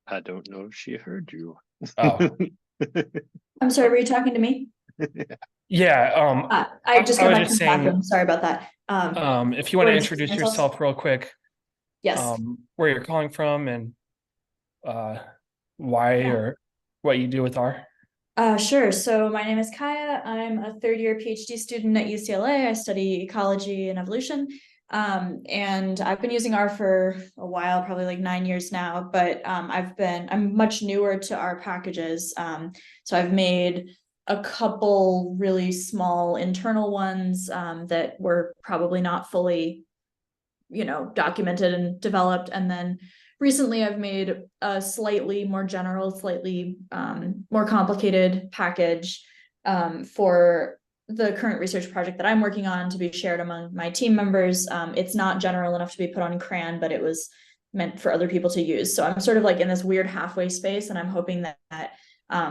I don't know if she heard you. Oh, I'm sorry, were you talking to me? yeah. I just I got was back just from the bathroom. saying, Sorry about that. if you want We're to introducing introduce ourselves? yourself real quick, Yes. where you're calling from and uh, why Yeah. or what you do with R. Sure. So my name is Kaya. I'm a third year PhD student at UCLA. I study ecology and evolution. And I've been using R for a while, probably like 9 years now, but I'm much newer to R packages. So I've made a couple really small internal ones that were probably not fully, documented and developed. And then recently I've made a slightly more general, slightly more complicated package for the current research project that I'm working on to be shared among my team members. It's not general enough to be put on CRAN, but it was meant for other people to use. So I'm sort of like in this weird halfway space, and I'm hoping that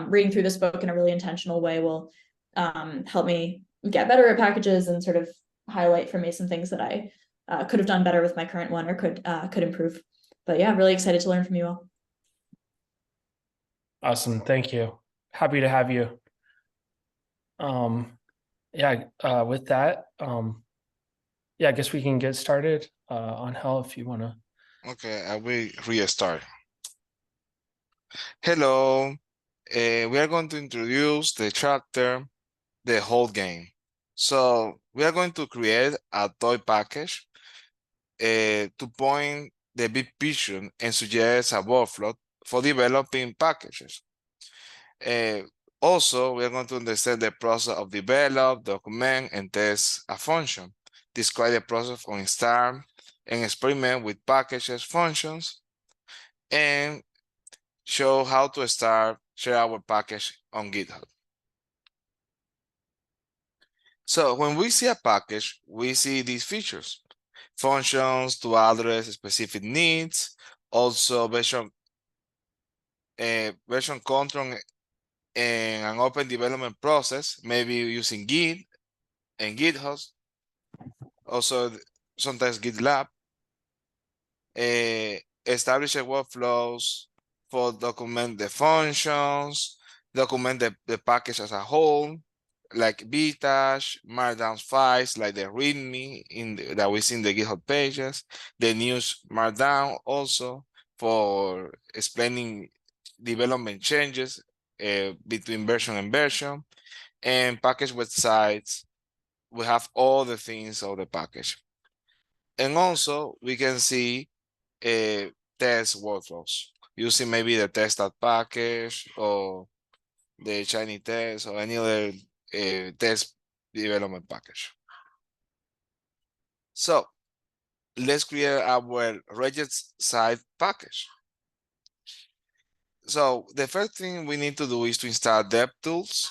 reading through this book in a really intentional way will help me get better at packages and sort of highlight for me some things that I could have done better with my current one or could improve. But yeah, really excited to learn from you all. Awesome, thank you. Happy to have you. Yeah. With that, yeah, I guess we can get started. On Hell, if you want to. Okay, I will restart. Hello, we are going to introduce the chapter, the whole game. So we are going to create a toy package to point the big picture and suggest a workflow for developing packages. Also, we are going to understand the process of develop, document, and test a function. Describe the process on start and experiment with packages, functions, and show how to share our package on GitHub. So when we see a package, we see these features: functions to address specific needs, also version control and an open development process, maybe using Git and GitHub, also sometimes GitLab. Establish workflows for document the functions, document the package as a whole, like btash, markdown files, like the README that we see in the GitHub pages, the news markdown also for explaining development changes between version and version, and package websites. We have all the things of the package. And also we can see test workflows using maybe the test.package or the Shiny test or any other test development package. So let's create our regist side package. So the first thing we need to do is to install DevTools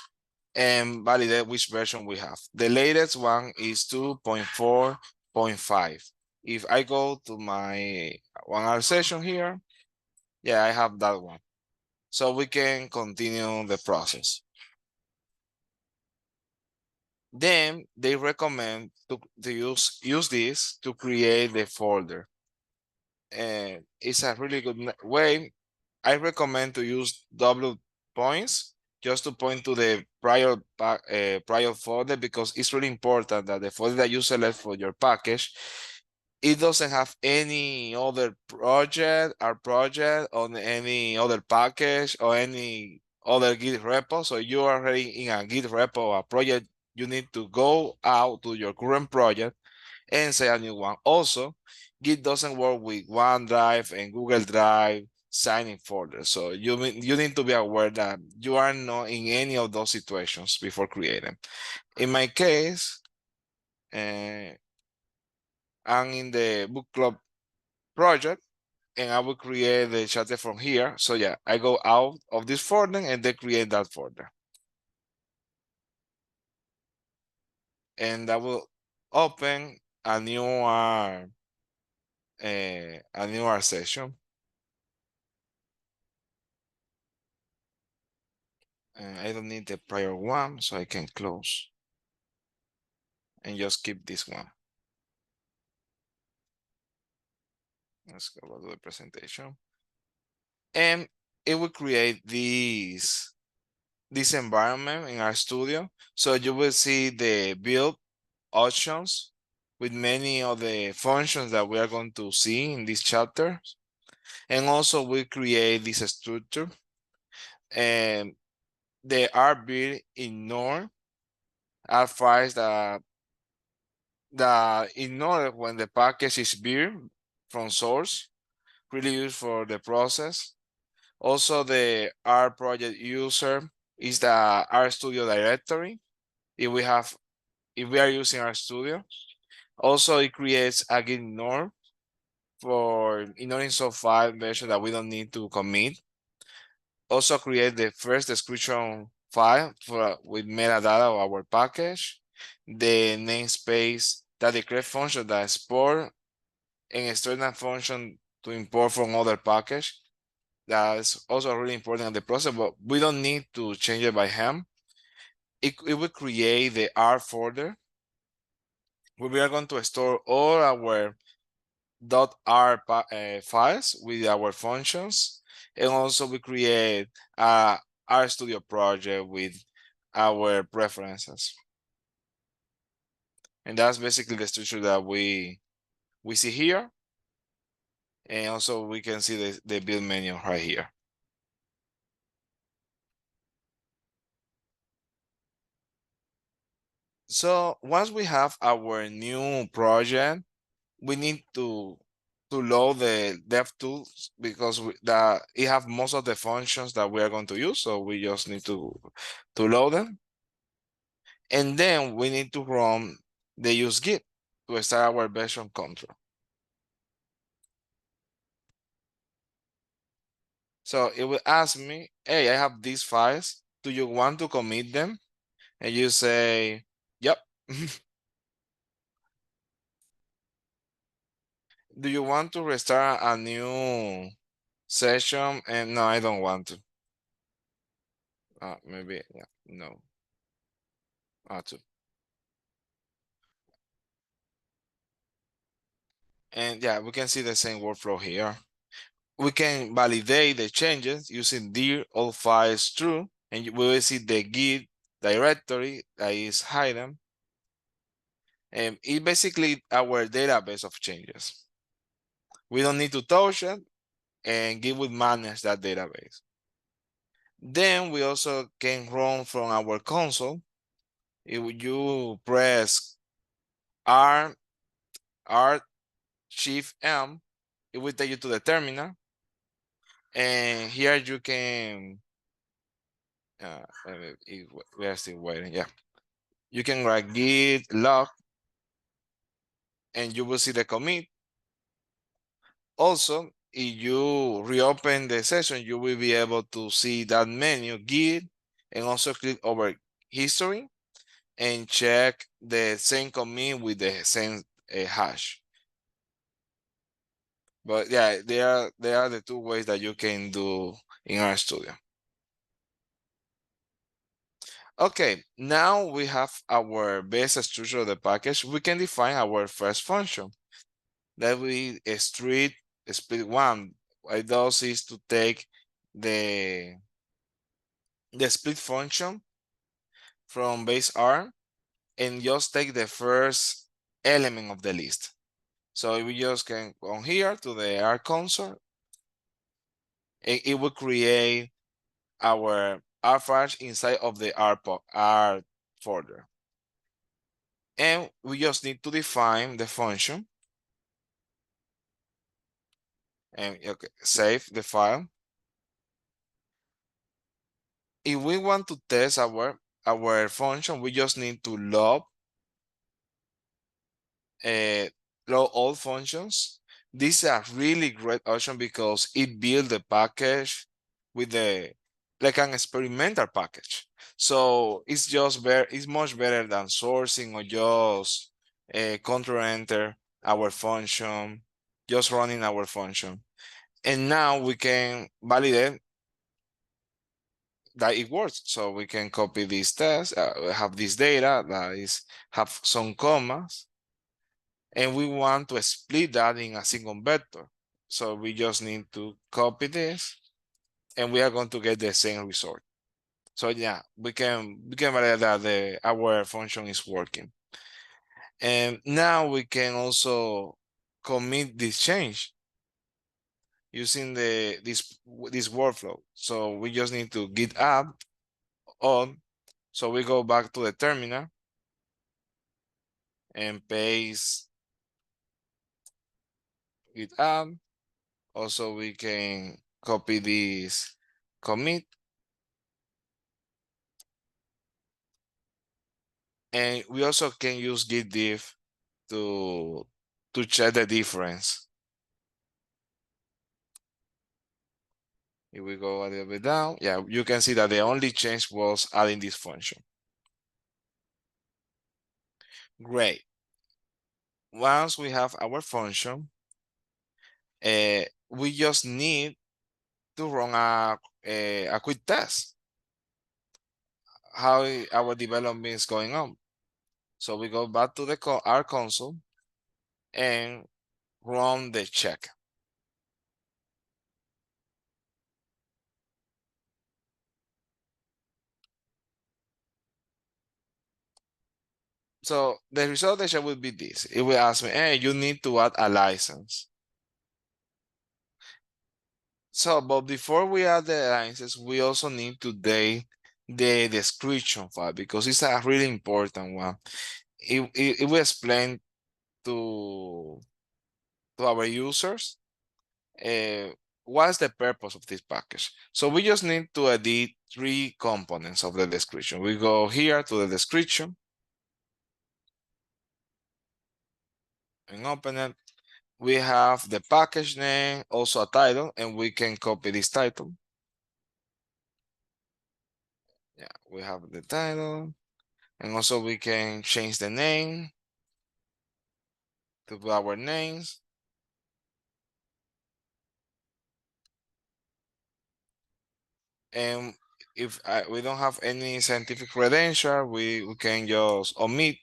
and validate which version we have. The latest one is 2.4.5. If I go to my 1 hour session here, yeah, I have that one. So we can continue the process. Then they recommend to use this to create the folder. And it's a really good way. I recommend to use double points just to point to the prior folder, because it's really important that the folder that you select for your package, it doesn't have any other project on any other package or any other Git repo. So you are already in a Git repo or a project, you need to go out to your current project and say a new one. Also, Git doesn't work with OneDrive and Google Drive signing folders. So you need to be aware that you are not in any of those situations before creating. In my case, I'm in the book club project and I will create the chapter from here. So yeah, I go out of this folder and then create that folder. And I will open a new session. And I don't need the prior one, so I can close and just keep this one. Let's go back to the presentation. And it will create this environment in our studio. So you will see the build options with many of the functions that we are going to see in this chapter. And also we create this structure, and the RB ignore are files that ignore when the package is built from source, really used for the process. Also, the R project user is the R Studio directory. If we are using R Studio, also it creates a git ignore for ignoring some file version that we don't need to commit. Also create the first description file with metadata of our package, the namespace that declare function that export, and external function to import from other package. That's also really important in the process, but we don't need to change it by hand. It will create the R folder where we are going to store all our .r files with our functions, and also we create a RStudio project with our preferences. And that's basically the structure that we see here. And also we can see the build menu right here. So once we have our new project, we need to load the DevTools because it have most of the functions that we are going to use. So we just need to load them. And then we need to run the use git to start our version control. So it will ask me, hey, I have these files. Do you want to commit them? And you say, yep. Do you want to restart a new session? And no, I don't want to. Maybe, yeah, no. To. And yeah, we can see the same workflow here. We can validate the changes using dir all files true, and we will see the git directory that is hidden. And it's basically our database of changes. We don't need to touch it, and Git will manage that database. Then we also can run from our console. If you press Shift M, it will take you to the terminal. And here you can, we are still waiting, yeah. You can write git log, and you will see the commit. Also, if you reopen the session, you will be able to see that menu git, and also click over history and check the same commit with the same hash. But yeah, there are the two ways that you can do in RStudio. Okay, now we have our base structure of the package. We can define our first function. That we split one. What it does is to take the split function from base R and just take the first element of the list. So we just can go here to the R console, and it will create our R files inside of the R folder. And we just need to define the function. And okay, save the file. If we want to test our function, we just need to log all functions. This is a really great option because it builds the package with like an experimental package. So it's just it's much better than sourcing or just control enter our function, just running our function. And now we can validate that it works. So we can copy this test, have this data that have some commas, and we want to split that in a single vector. So we just need to copy this and we are going to get the same result. So yeah, we can validate that our function is working. And now we can also commit this change using this workflow. So we just need to git add on. So we go back to the terminal and paste git add. Also, we can copy this commit. And we also can use git diff to check the difference. If we go a little bit down, yeah, you can see that the only change was adding this function. Great. Once we have our function, we just need to run a quick test. How our development is going on. So we go back to the our console and run the check. So the result of the check will be this. It will ask me, hey, you need to add a license. So, but before we add the license, we also need to date the description file because it's a really important one. It will explain to our users what's the purpose of this package. So we just need to edit 3 components of the description. We go here to the description and open it. We have the package name, also a title, and we can copy this title. Yeah, we have the title, and also we can change the name to our names. And if we don't have any scientific credential, we can just omit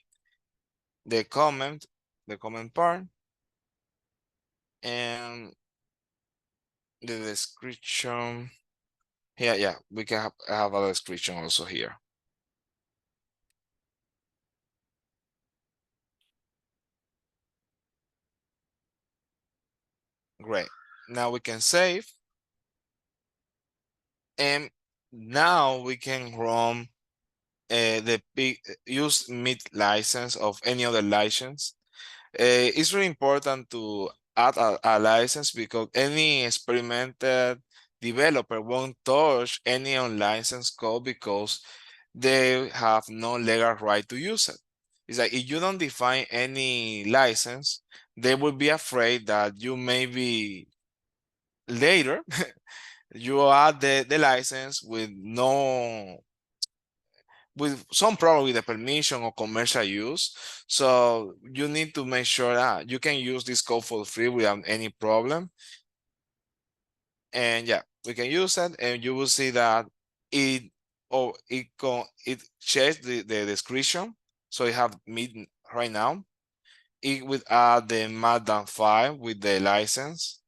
the comment part, and the description. Yeah, we can have a description also here. Great. Now we can save. And now we can run use mid license of any other license. It's really important to add a license because any experimented developer won't touch any unlicensed code because they have no legal right to use it. It's like if you don't define any license, they will be afraid that you maybe later you add the license with some problem with the permission or commercial use. So you need to make sure that you can use this code for free without any problem. And yeah, we can use it, and you will see that it checks the description. So it have me right now. It will add the markdown file with the license.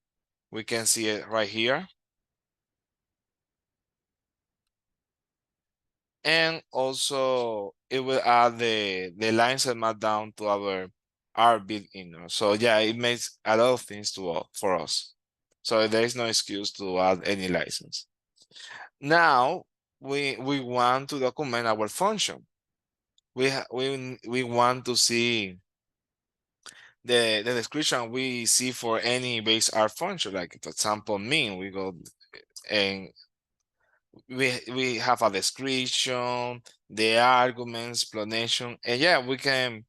We can see it right here. And also it will add the lines and markdown to our built-in. So yeah, it makes a lot of things for us. So there is no excuse to add any license. Now we want to document our function. We want to see the description we see for any base R function, like for example mean. We go and we have a description, the arguments, explanation, and yeah, we can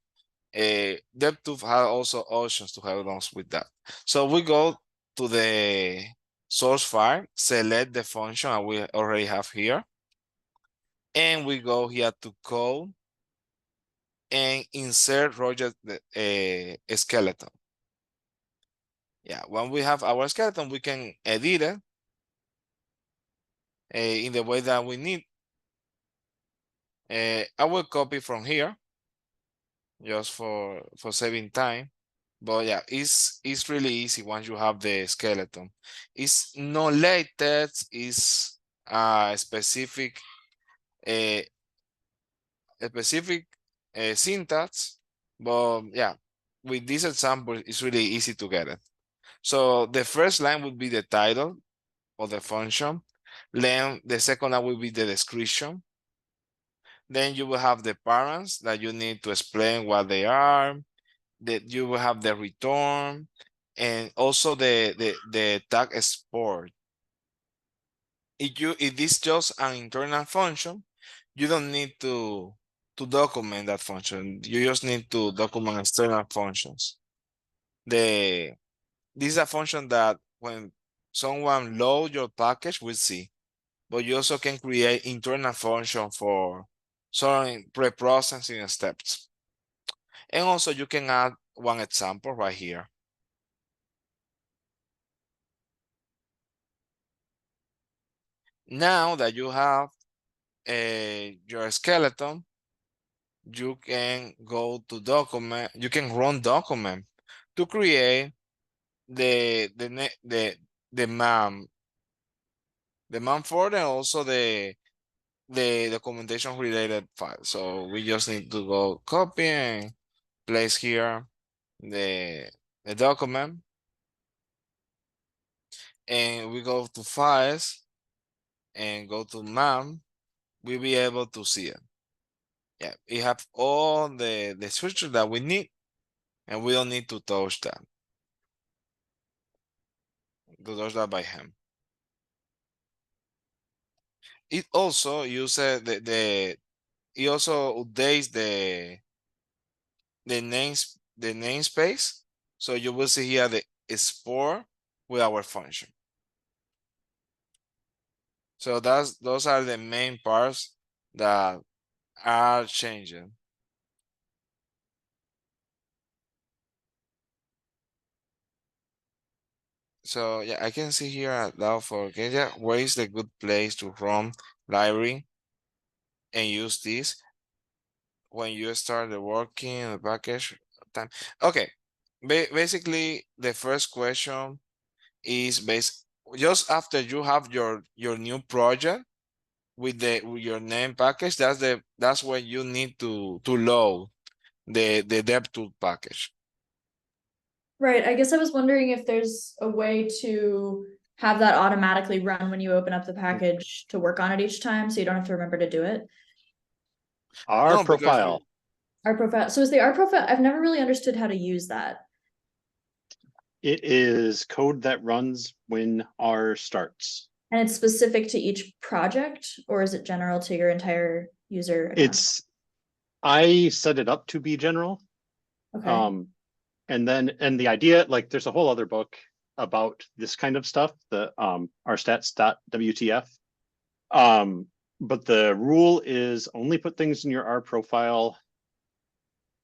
DevTools have also options to help us with that. So we go to the source file, select the function that we already have here, and we go here to code and insert Roger the skeleton. Yeah, when we have our skeleton, we can edit it in the way that we need. I will copy from here just for saving time. But yeah, it's really easy once you have the skeleton. It's no latex, it's specific a specific syntax, but yeah, with this example, it's really easy to get it. So the first line would be the title of the function. Then the second line will be the description. Then you will have the parents that you need to explain what they are. That you will have the return and also the tag export. If this just an internal function, you don't need to document that function. You just need to document external functions. This is a function that when someone load your package, we'll see. But you also can create internal function for some pre-processing steps. And also you can add one example right here. Now that you have your skeleton, you can go to document, you can run document to create the MAM folder and also the documentation related file. So we just need to go copy and place here the document, and we go to files and go to MAM, we'll be able to see it. Yeah, we have all the switches that we need, and we don't need to touch that. By hand. It also uses it also updates the namespace. So you will see here the export with our function. So those are the main parts that are changing. So yeah, I can see here at Log4j where is the good place to run library and use this when you start the working the package time. Okay, basically the first question is just after you have your new project with your name package. That's when you need to load the DevTool package. Right, I guess I was wondering if there's a way to have that automatically run when you open up the package to work on it each time, so you don't have to remember to do it. Our No, because profile. Our profile, so is the our profile, I've never really understood how to use that. It is code that runs when R starts. And it's specific to each project, or is it general to your entire user account? I set it up to be general. Okay. And the idea, like there's a whole other book about this kind of stuff, the rstats.wtf. But the rule is only put things in your R profile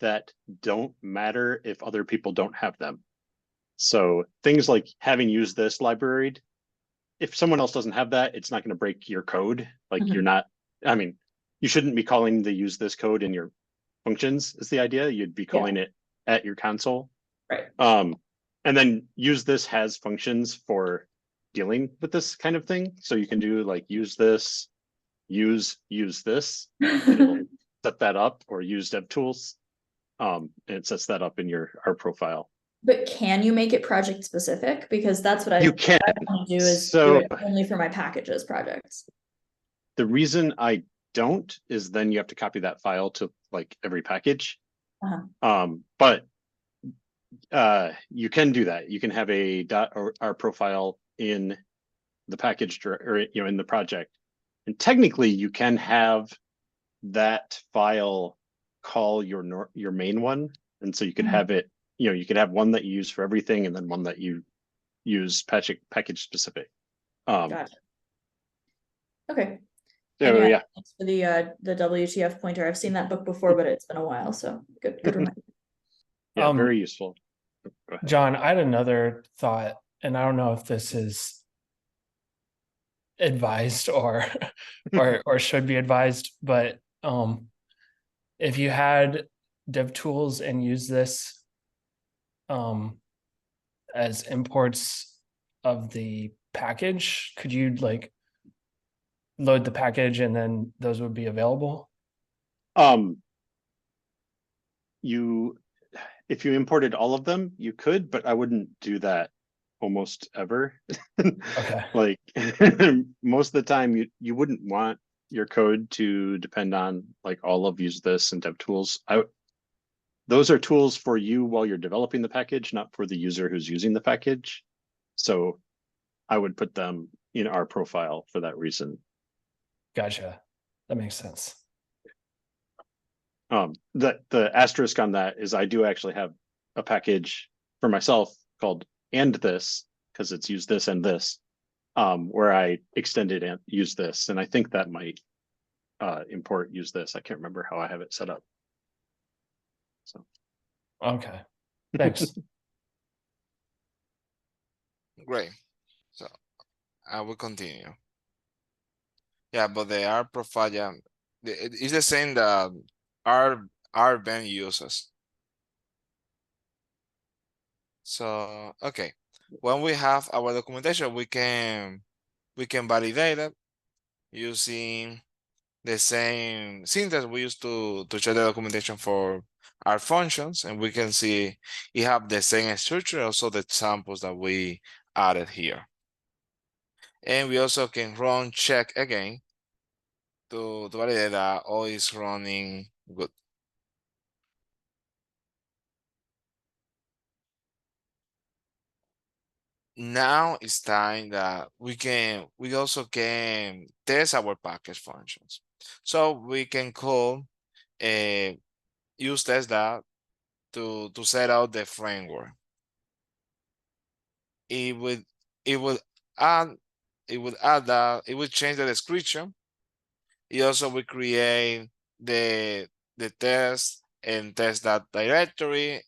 that don't matter if other people don't have them. So things like having used this library, if someone else doesn't have that, it's not going to break your code. Like you're not, I mean, you shouldn't be calling the use this code in your functions is the idea. You'd be calling it at your console. Right. And then use this has functions for dealing with this kind of thing. So you can do like use this, use this, and it'll set that up, or use DevTools. And it sets that up in your R profile. But can you make it project specific? Because that's what You can. I want to do is do it only for my packages projects. The reason I don't is then you have to copy that file to like every package. But you can do that. You can have a .r profile in the package or in the project, and technically you can have that file call your main one, and so you could have it. You could have one that you use for everything, and then one that you use package specific. Gotcha. Okay. So yeah. Thanks for the WTF pointer. I've seen that book before, but it's been a while, so good reminder. Yeah, very useful. John, I had another thought, and I don't know if this is advised or should be advised, but if you had DevTools and use this as imports of the package? Could you like load the package and then those would be available? If you imported all of them, you could, but I wouldn't do that almost ever. Okay. Like most of the time you wouldn't want your code to depend on like all of use this and DevTools. Those are tools for you while you're developing the package, not for the user who's using the package. So I would put them in our profile for that reason. Gotcha. That makes sense. The asterisk on that is I do actually have a package for myself called and this, because it's use this and this, where I extended and use this. And I think that might import use this. I can't remember how I have it set up. So Okay. Thanks. Great. So I will continue. Yeah, but the R profile, yeah, it's the same that R Ben uses. So okay, when we have our documentation, we can validate it using the same syntax we used to check the documentation for our functions, and we can see it have the same structure, also the examples that we added here. And we also can run check again to validate that all is running good. Now it's time that we also can test our package functions. So we can call use test that to set out the framework. It would add that it would change the description. It also will create the test and test that directory.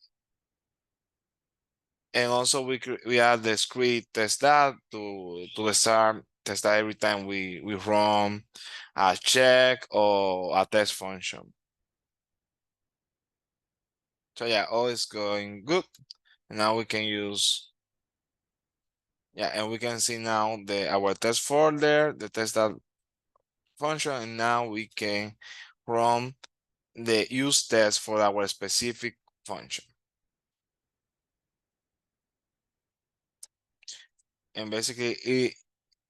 And also we add the script test that to start test that every time we run a check or a test function. So yeah, all is going good. And now we can use, yeah, and we can see now our test folder, the test that function, and now we can run the use test for our specific function. And basically it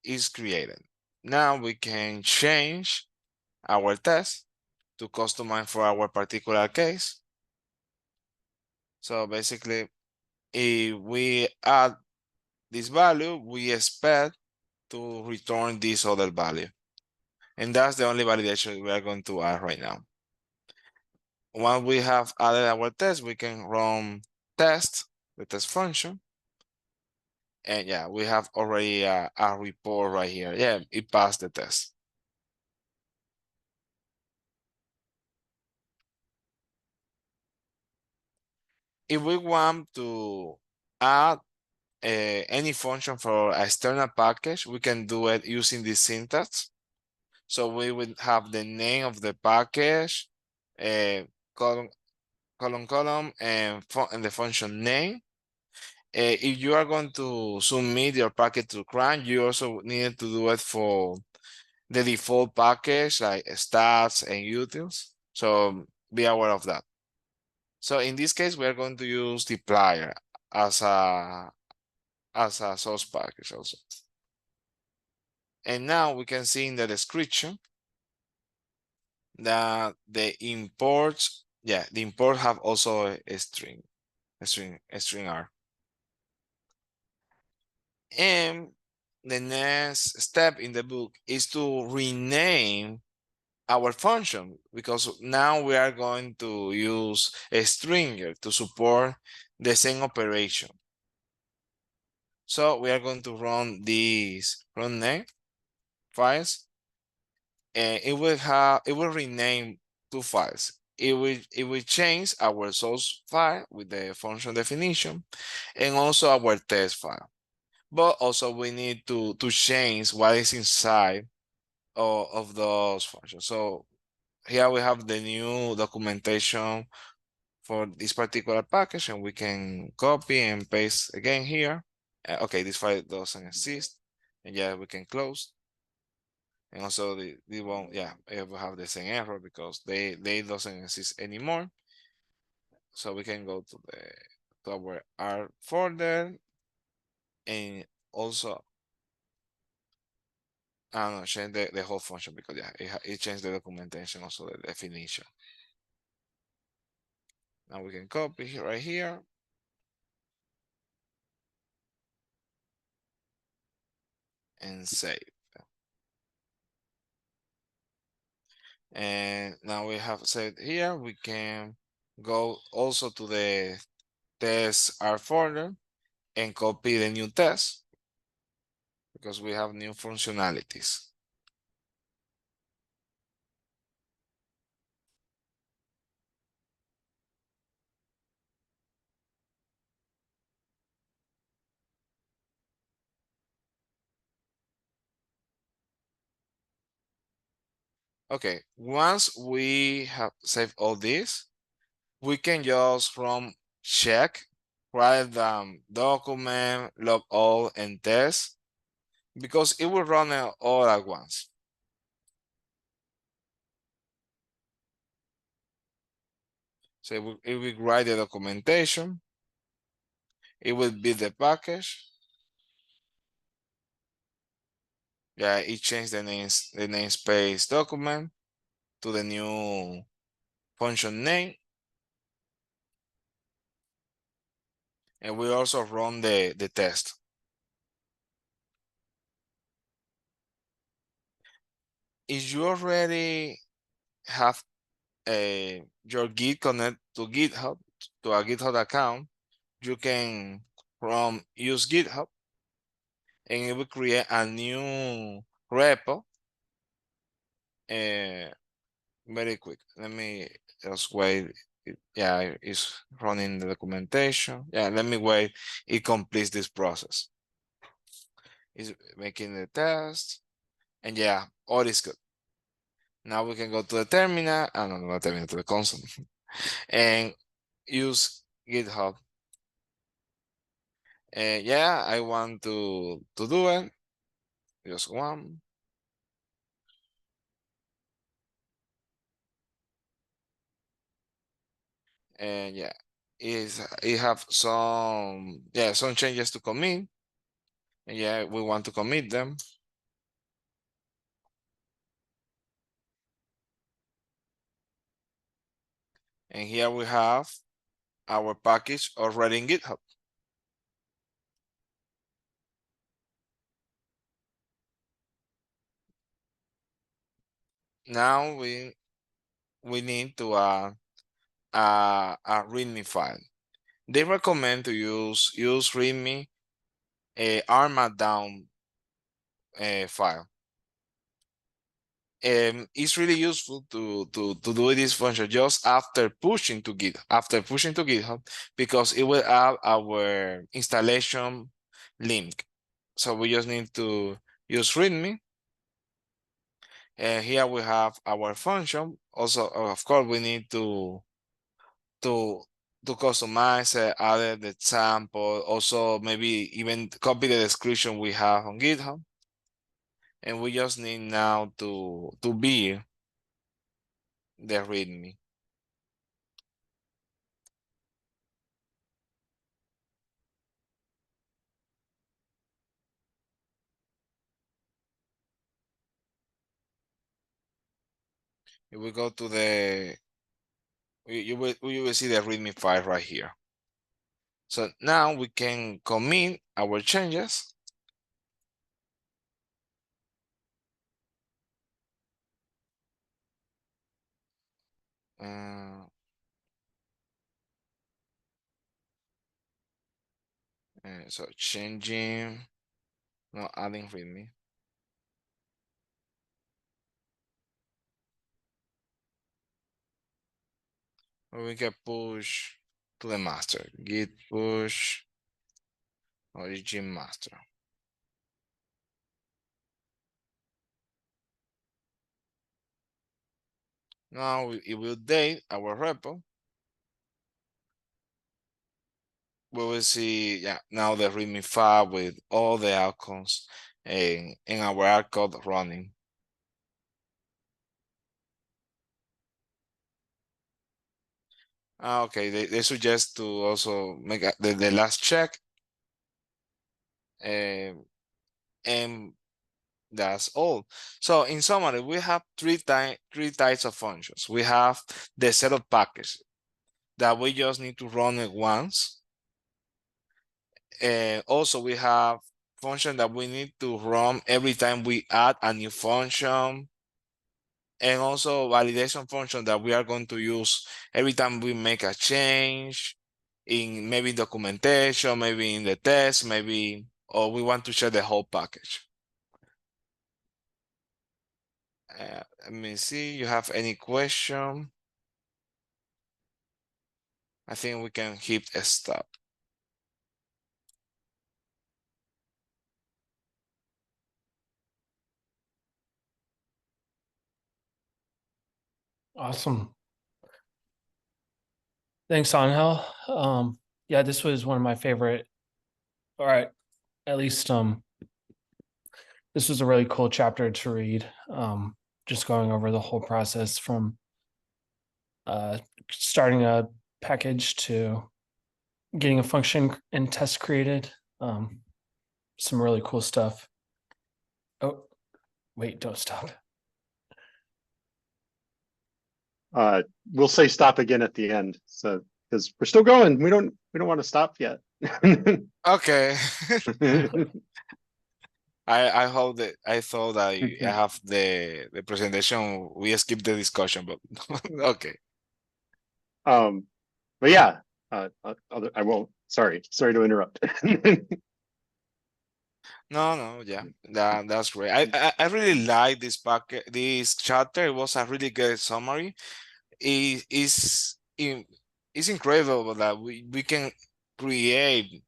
is created. Now we can change our test to customize for our particular case. So basically, if we add this value, we expect to return this other value. And that's the only validation we are going to add right now. Once we have added our test, we can run test, the test function. And yeah, we have already a report right here. Yeah, it passed the test. If we want to add any function for an external package, we can do it using this syntax. So we would have the name of the package, column, and the function name. If you are going to submit your package to CRAN, you also need to do it for the default package like stats and utils. So be aware of that. So in this case, we are going to use dplyr as a source package also. And now we can see in the description that the imports, the import have also a string R. And the next step in the book is to rename our function, because now we are going to use a stringer to support the same operation. So we are going to run these run name files, and it will rename two files. It will change our source file with the function definition and also our test file. But also we need to change what is inside of those functions. So here we have the new documentation for this particular package, and we can copy and paste again here. Okay, this file doesn't exist, and yeah, we can close. And also the won't, yeah, it will have the same error because they doesn't exist anymore. So we can go to our R folder, and also no, change the whole function because yeah, it changed the documentation, also the definition. Now we can copy right here. And save. And now we have saved here. We can go also to the test R folder and copy the new test because we have new functionalities. Okay, once we have saved all this, we can just run check, write down document, log all, and test because it will run it all at once. So it will write the documentation. It will be the package. Yeah, it changed the namespace document to the new function name. And we also run the test. If you already have your Git connect to GitHub, to a GitHub account, you can use GitHub and it will create a new repo. Very quick. Let me just wait. Yeah, it's running the documentation. Yeah, let me wait. It completes this process. It's making the test. And yeah, all is good. Now we can go to the terminal. No, not terminal, to the console. And use GitHub. And yeah, I want to do it. Just one. And yeah, it have some changes to commit. And yeah, we want to commit them. And here we have our package already in GitHub. Now we need to a README file. They recommend to use README a Markdown file. It's really useful to do this function just after pushing to GitHub because it will add our installation link. So we just need to use README. And here we have our function. Also, of course, we need to customize it, add the example, also maybe even copy the description we have on GitHub. And we just need now to be the README. If we go to the, you will see the README file right here. So now we can commit our changes. So changing, no, adding README. We can push to the master, git push origin master. Now it will date our repo. we will see, yeah, now the README file with all the outcomes in our R code running. Okay, they suggest to also make the last check. And that's all. So in summary, we have three types of functions. We have the setup package that we just need to run it once. And also we have function that we need to run every time we add a new function. And also validation function that we are going to use every time we make a change in maybe documentation, maybe in the test, maybe, or we want to share the whole package. Let me see, you have any question? I think we can hit a stop. Awesome. Thanks, Angel. Yeah, this was one of my favorite, all right, at least this was a really cool chapter to read. Just going over the whole process from starting a package to getting a function and test created. Some really cool stuff. Oh, wait, don't stop. We'll say stop again at the end, so because we're still going. We don't want to stop yet. Okay. I hope that I thought that I have the presentation. We skipped the discussion, but okay. But yeah, I won't. Sorry to interrupt. No, yeah, that's great. I really like this packet, this chapter. It was a really good summary. It's incredible that we can create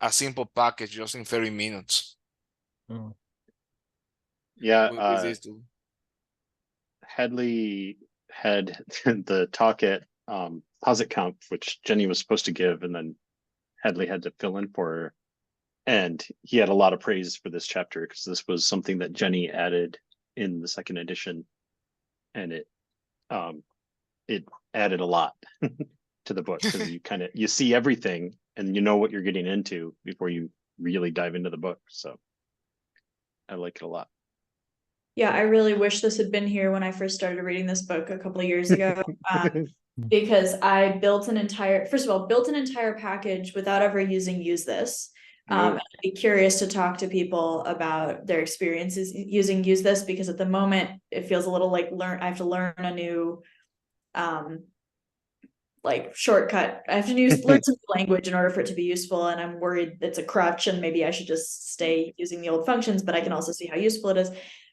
a simple package just in 30 minutes. Yeah, With this tool. Hadley had the talk at Posit Camp, which Jenny was supposed to give, and then Hadley had to fill in for her. And he had a lot of praise for this chapter because this was something that Jenny added in the second edition, and it added a lot to the book because you see everything and you know what you're getting into before you really dive into the book. So I like it a lot. Yeah, I really wish this had been here when I first started reading this book a couple of years ago. Because I built an entire package without ever using use this. I'd be curious to talk to people about their experiences using use this, because at the moment it feels a little like I have to learn a new like shortcut. I have to learn some language in order for it to be useful, and I'm worried it's a crutch and maybe I should just stay using the old functions, but I can also see how useful it is.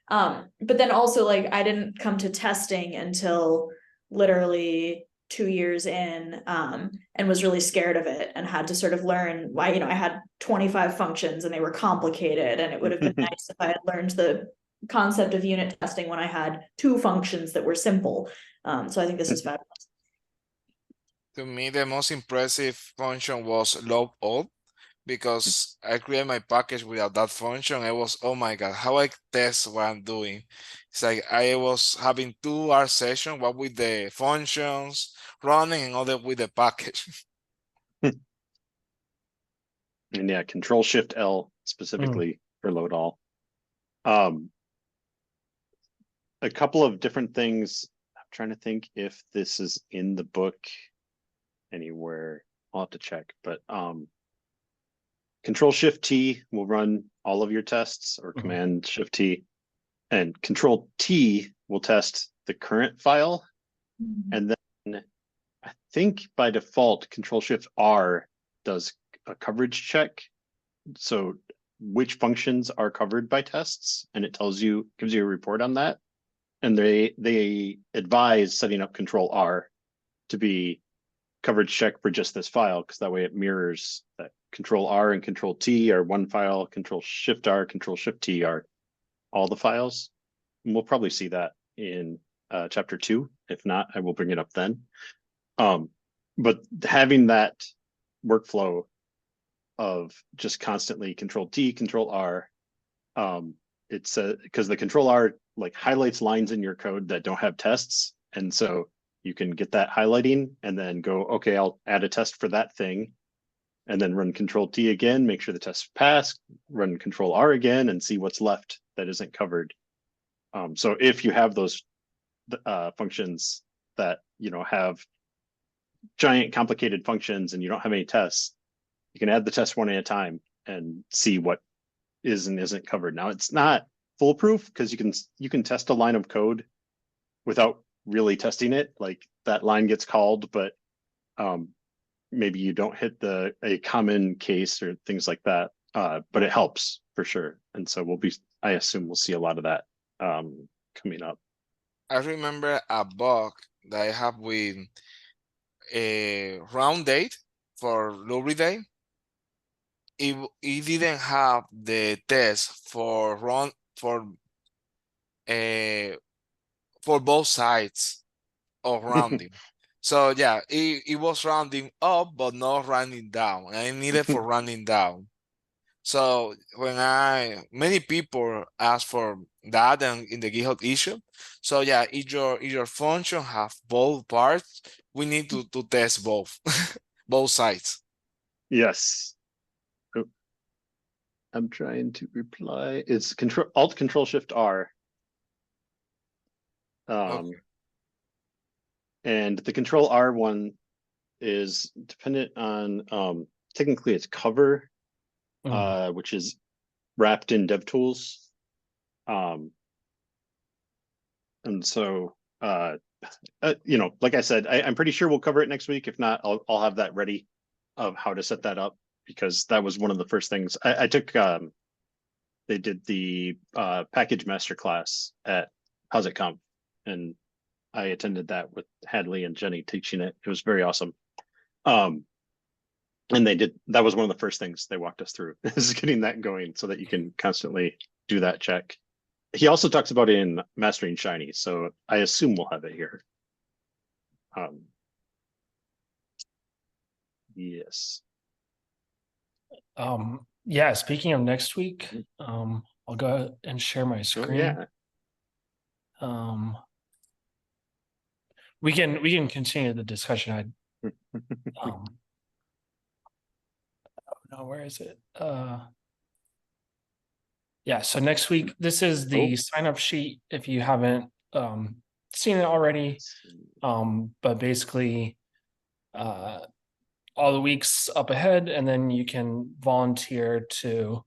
But then also, like, I didn't come to testing until literally 2 years in, and was really scared of it and had to sort of learn why, I had 25 functions and they were complicated, and it would have been nice if I had learned the concept of unit testing when I had 2 functions that were simple. So I think this is fabulous. To me, the most impressive function was log all, because I created my package without that function. I was, oh my God, how I test what I'm doing. It's like I was having 2 hour session, one with the functions running and other with the package. And yeah, Control-Shift-L specifically for load all. A couple of different things. I'm trying to think if this is in the book anywhere. I'll have to check, but Control-Shift-T will run all of your tests, or Command-Shift-T, and Control-T will test the current file. And then I think by default, Control-Shift-R does a coverage check. So which functions are covered by tests, and it gives you a report on that. And they advise setting up Control-R to be coverage check for just this file, because that way it mirrors that Control-R and Control-T are one file, Control-Shift-R, Control-Shift-T are all the files. And we'll probably see that in chapter 2. If not, I will bring it up then. But having that workflow of just constantly Control-T, Control-R. It's because the Control-R like highlights lines in your code that don't have tests. And so you can get that highlighting and then go, okay, I'll add a test for that thing. And then run Control-T again, make sure the test passed, run Control-R again and see what's left that isn't covered. So if you have those functions that, you know, have giant complicated functions and you don't have any tests, you can add the test one at a time and see what is and isn't covered. Now it's not foolproof because you can test a line of code without really testing it. Like that line gets called, but maybe you don't hit a common case or things like that. But it helps for sure. And so I assume we'll see a lot of that coming up. I remember a bug that I have with a round date for Lowry Day. It didn't have the test for both sides of rounding. So yeah, it was rounding up, but not rounding down. And I needed for rounding down. So when many people ask for that and in the GitHub issue. So yeah, if your function have both parts, we need to test both, both sides. Yes. Oh, I'm trying to reply. It's Alt Control Shift R. Okay. And the Control-R one is dependent on technically it's cover, which is wrapped in DevTools. And so you know, like I said, I'm pretty sure we'll cover it next week. If not, I'll have that ready of how to set that up, because that was one of the first things I took. They did the package masterclass at PositConf, and I attended that with Hadley and Jenny teaching it. It was very awesome. And that was one of the first things they walked us through, is getting that going so that you can constantly do that check. He also talks about it in Mastering Shiny, so I assume we'll have it here. Yes. Yeah, speaking of next week, I'll go and share my screen. Yeah. We can continue the discussion. Oh no, where is it? Yeah, so next week, this is the sign up sheet if you haven't seen it already. But basically all the weeks up ahead, and then you can volunteer to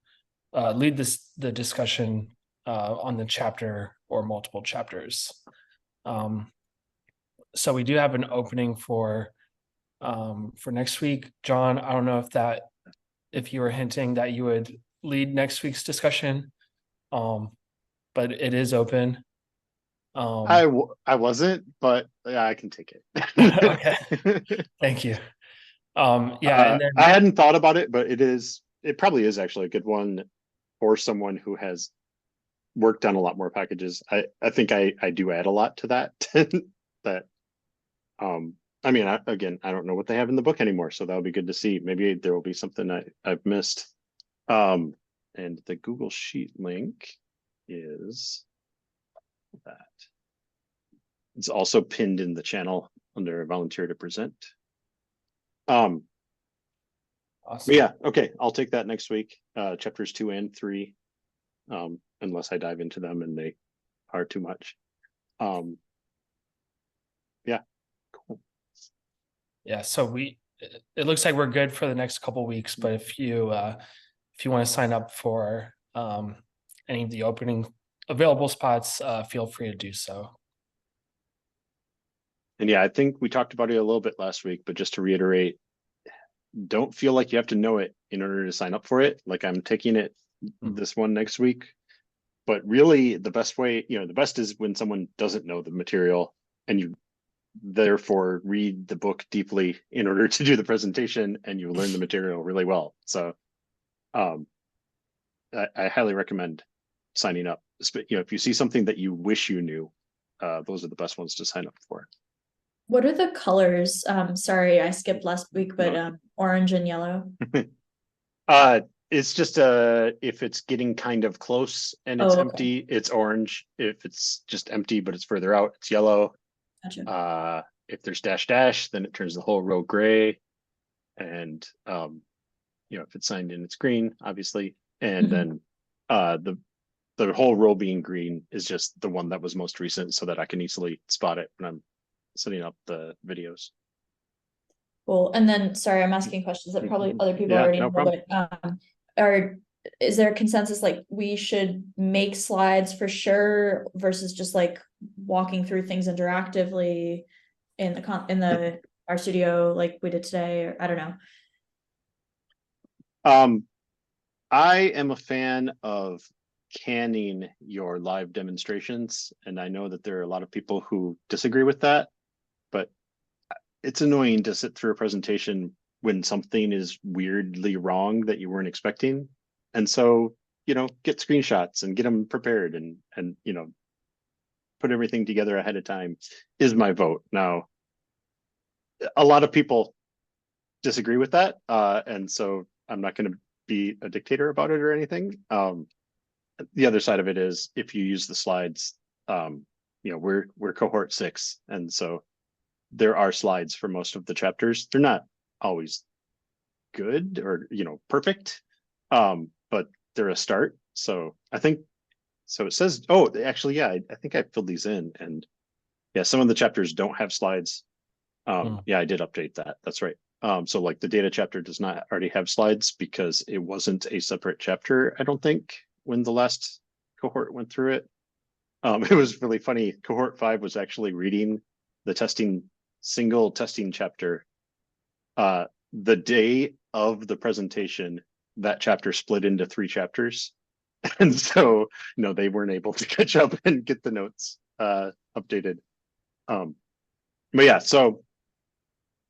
lead the discussion on the chapter or multiple chapters. So we do have an opening for next week. John, I don't know if you were hinting that you would lead next week's discussion, but it is open. I wasn't, but yeah, I can take it. Okay, thank you. Yeah, and then I hadn't thought about it, but it probably is actually a good one for someone who has worked on a lot more packages. I think I do add a lot to that. That I mean, again, I don't know what they have in the book anymore, so that'll be good to see. Maybe there will be something I've missed. And the Google Sheet link is that. It's also pinned in the channel under volunteer to present. awesome. But yeah, okay, I'll take that next week. Chapters 2 and 3, unless I dive into them and they are too much. Yeah, cool. Yeah, so it looks like we're good for the next couple weeks, but if you want to sign up for any of the opening available spots, feel free to do so. And yeah, I think we talked about it a little bit last week, but just to reiterate, don't feel like you have to know it in order to sign up for it. Like I'm taking it this one next week, but really the best way, the best is when someone doesn't know the material and you therefore read the book deeply in order to do the presentation, and you learn the material really well. So I highly recommend signing up. If you see something that you wish you knew, those are the best ones to sign up for. What are the colors? Sorry, I skipped last week, but orange and yellow. It's just if it's getting kind of close and it's Oh, okay. empty, it's orange. If it's just empty but it's further out, it's yellow. Gotcha. If there's dash dash, then it turns the whole row gray. And if it's signed in, it's green, obviously. And Mhm. then the whole row being green is just the one that was most recent, so that I can easily spot it when I'm setting up the videos. Cool. And then, sorry, I'm asking questions that probably other people Yeah, already no know, problem. but is there a consensus like we should make slides for sure versus just like walking through things interactively in the our studio like we did today, or I don't know. I am a fan of canning your live demonstrations, and I know that there are a lot of people who disagree with that, but it's annoying to sit through a presentation when something is weirdly wrong that you weren't expecting. And so, get screenshots and get them prepared and put everything together ahead of time is my vote. Now, a lot of people disagree with that. And so I'm not going to be a dictator about it or anything. The other side of it is if you use the slides, we're cohort 6. And so there are slides for most of the chapters. They're not always good or, perfect. But they're a start. So I think, so it says, oh, actually, yeah, I think I filled these in, and yeah, some of the chapters don't have slides. Yeah, I did update that. That's right. So like the data chapter does not already have slides because it wasn't a separate chapter, I don't think, when the last cohort went through it. It was really funny. Cohort 5 was actually reading the single testing chapter. The day of the presentation, that chapter split into 3 chapters. And so, they weren't able to catch up and get the notes updated. But yeah, so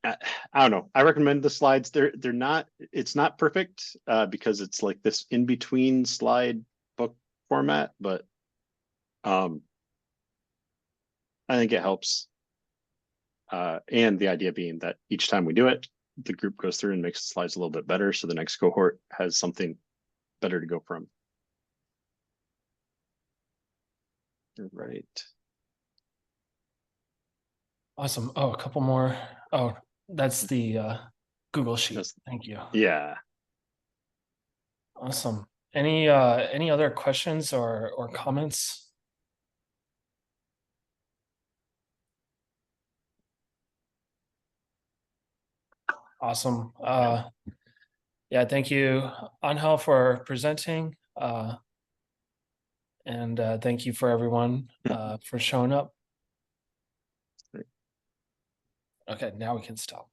I don't know. I recommend the slides. It's not perfect because it's like this in between slide book format, but I think it helps. And the idea being that each time we do it, the group goes through and makes the slides a little bit better, so the next cohort has something better to go from. Right. Awesome. Oh, a couple more. Oh, that's the Google Sheet. Thank you. Yeah. Awesome. Any other questions or comments? Awesome. Yeah, thank you, Angel, for presenting. And thank you for everyone for showing up. Okay, now we can stop.